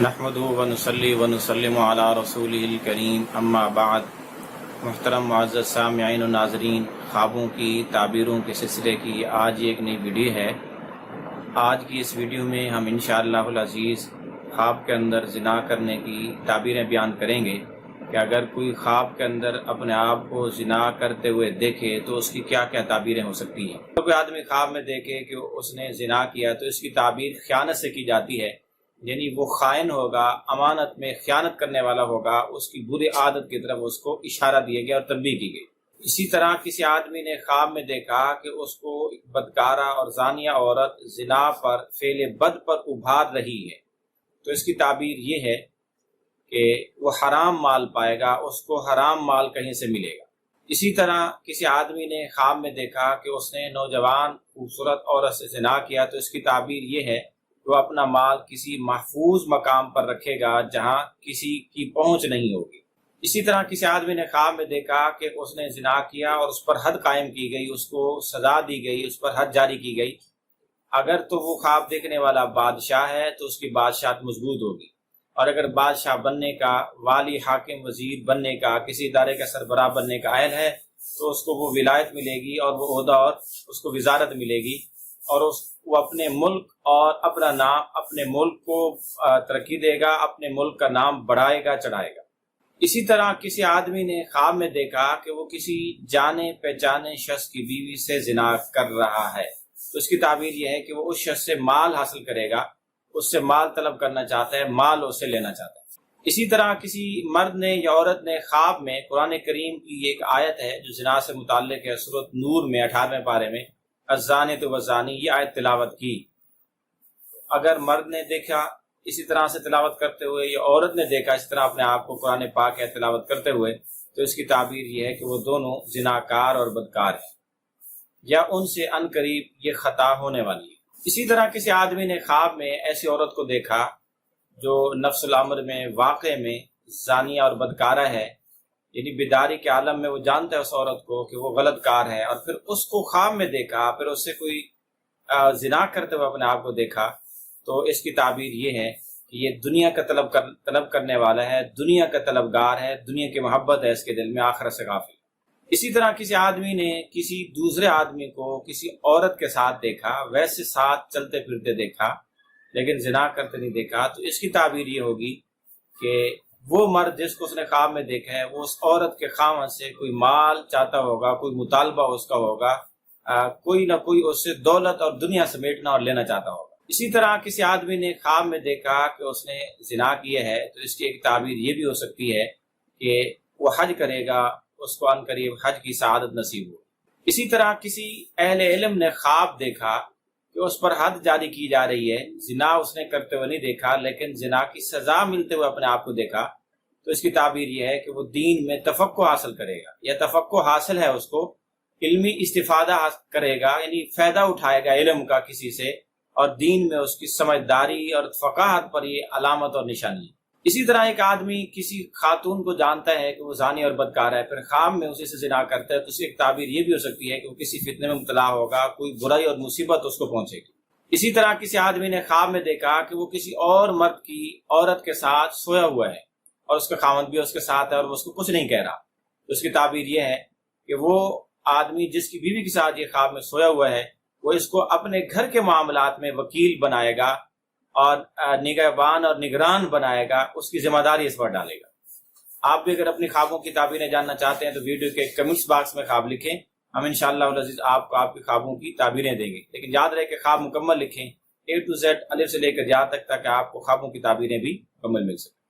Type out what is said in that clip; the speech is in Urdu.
نحمدہ ونصلی ونسلم علی رسولہ الکریم اما بعد۔ محترم معزز سامعین و ناظرین، خوابوں کی تعبیروں کے سلسلے کی آج ایک نئی ویڈیو ہے۔ آج کی اس ویڈیو میں ہم انشاءاللہ العزیز خواب کے اندر زنا کرنے کی تعبیریں بیان کریں گے کہ اگر کوئی خواب کے اندر اپنے آپ کو زنا کرتے ہوئے دیکھے تو اس کی کیا کیا تعبیریں ہو سکتی ہیں۔ تو کوئی آدمی خواب میں دیکھے کہ اس نے زنا کیا تو اس کی تعبیر خیانت سے کی جاتی ہے، یعنی وہ خائن ہوگا، امانت میں خیانت کرنے والا ہوگا، اس کی بری عادت کی طرف اس کو اشارہ دیا گیا اور تنبیہ کی گئی۔ اسی طرح کسی آدمی نے خواب میں دیکھا کہ اس کو ایک بدکارہ اور زانیہ عورت زنا پر، فعل بد پر ابھار رہی ہے، تو اس کی تعبیر یہ ہے کہ وہ حرام مال پائے گا، اس کو حرام مال کہیں سے ملے گا۔ اسی طرح کسی آدمی نے خواب میں دیکھا کہ اس نے نوجوان خوبصورت عورت سے زنا کیا تو اس کی تعبیر یہ ہے کہ وہ اپنا مال کسی محفوظ مقام پر رکھے گا جہاں کسی کی پہنچ نہیں ہوگی۔ اسی طرح کسی آدمی نے خواب میں دیکھا کہ اس نے زنا کیا اور اس پر حد قائم کی گئی، اس کو سزا دی گئی، اس پر حد جاری کی گئی۔ اگر تو وہ خواب دیکھنے والا بادشاہ ہے تو اس کی بادشاہت مضبوط ہوگی، اور اگر بادشاہ بننے کا، والی، حاکم، وزیر بننے کا، کسی ادارے کا سربراہ بننے کا اہل ہے تو اس کو وہ ولایت ملے گی اور وہ عہدہ اور اس کو وزارت ملے گی، اور وہ اپنے ملک اور اپنا نام، اپنے ملک کو ترقی دے گا، اپنے ملک کا نام بڑھائے گا، چڑھائے گا۔ اسی طرح کسی آدمی نے خواب میں دیکھا کہ وہ کسی جانے پہچانے شخص کی بیوی سے زنا کر رہا ہے تو اس کی تعبیر یہ ہے کہ وہ اس شخص سے مال حاصل کرے گا، اس سے مال طلب کرنا چاہتا ہے، مال اس سے لینا چاہتا ہے۔ اسی طرح کسی مرد نے یا عورت نے خواب میں قرآن کریم کی ایک آیت ہے جو زنا سے متعلق ہے، سورۃ نور میں 18ویں پارے میں الزانیۃ والزانی، یہ آیت تلاوت کی۔ اگر مرد نے دیکھا اسی طرح سے تلاوت کرتے ہوئے یا عورت نے دیکھا اس طرح اپنے آپ کو قرآن پاک ہے تلاوت کرتے ہوئے تو اس کی تعبیر یہ ہے کہ وہ دونوں زناکار اور بدکار ہیں، یا ان سے ان قریب یہ خطا ہونے والی ہے۔ اسی طرح کسی آدمی نے خواب میں ایسی عورت کو دیکھا جو نفس الامر میں، واقع میں زانیہ اور بدکارہ ہے، یعنی بیداری کے عالم میں وہ جانتا ہے اس عورت کو کہ وہ غلط کار ہے، اور پھر اس کو خواب میں دیکھا، پھر اس سے کوئی زنا کرتے ہوئے اپنے آپ کو دیکھا تو اس کی تعبیر یہ ہے کہ یہ دنیا کا طلب کرنے والا ہے، دنیا کا طلبگار ہے، دنیا کی محبت ہے اس کے دل میں، آخرت سے غافل۔ اسی طرح کسی آدمی نے کسی دوسرے آدمی کو کسی عورت کے ساتھ دیکھا، ویسے ساتھ چلتے پھرتے دیکھا لیکن زنا کرتے نہیں دیکھا، تو اس کی تعبیر یہ ہوگی کہ وہ مرد جس کو اس نے خواب میں دیکھا ہے وہ اس عورت کے خاوند سے کوئی مال چاہتا ہوگا، کوئی مطالبہ اس کا ہوگا، کوئی نہ کوئی اس سے دولت اور دنیا سمیٹنا اور لینا چاہتا ہوگا۔ اسی طرح کسی آدمی نے خواب میں دیکھا کہ اس نے زنا کیا ہے تو اس کی ایک تعبیر یہ بھی ہو سکتی ہے کہ وہ حج کرے گا، اس کو ان قریب حج کی سعادت نصیب ہو۔ اسی طرح کسی اہل علم نے خواب دیکھا کہ اس پر حد جاری کی جا رہی ہے، زنا اس نے کرتے ہوئے نہیں دیکھا لیکن زنا کی سزا ملتے ہوئے اپنے آپ کو دیکھا، تو اس کی تعبیر یہ ہے کہ وہ دین میں تفقہ حاصل کرے گا، یا تفقہ حاصل ہے، اس کو علمی استفادہ کرے گا، یعنی فائدہ اٹھائے گا علم کا کسی سے، اور دین میں اس کی سمجھداری اور فقاہت پر یہ علامت اور نشانی ہے۔ اسی طرح ایک آدمی کسی خاتون کو جانتا ہے کہ وہ زانی اور بدکار ہے، پھر خواب میں اسی سے زنا کرتا ہے تو اس کی ایک تعبیر یہ بھی ہو سکتی ہے کہ وہ کسی فتنے میں مبتلا ہوگا، کوئی برائی اور مصیبت اس کو پہنچے گی۔ اسی طرح کسی آدمی نے خواب میں دیکھا کہ وہ کسی اور مرد کی عورت کے ساتھ سویا ہوا ہے اور اس کا خاوند بھی اس کے ساتھ ہے اور وہ اس کو کچھ نہیں کہہ رہا، تو اس کی تعبیر یہ ہے کہ وہ آدمی جس کی بیوی کے ساتھ یہ خواب میں سویا ہوا ہے وہ اس کو اپنے گھر کے معاملات میں وکیل بنائے گا اور نگہبان اور نگران بنائے گا، اس کی ذمہ داری اس پر ڈالے گا۔ آپ بھی اگر اپنی خوابوں کی تعبیریں جاننا چاہتے ہیں تو ویڈیو کے کمنٹس باکس میں خواب لکھیں، ہم انشاءاللہ العزیز آپ کو آپ کی خوابوں کی تعبیریں دیں گے، لیکن یاد رہے کہ خواب مکمل لکھیں، A to Z، الف سے لے کر یا تک، تاکہ آپ کو خوابوں کی تعبیریں بھی مکمل مل سکیں۔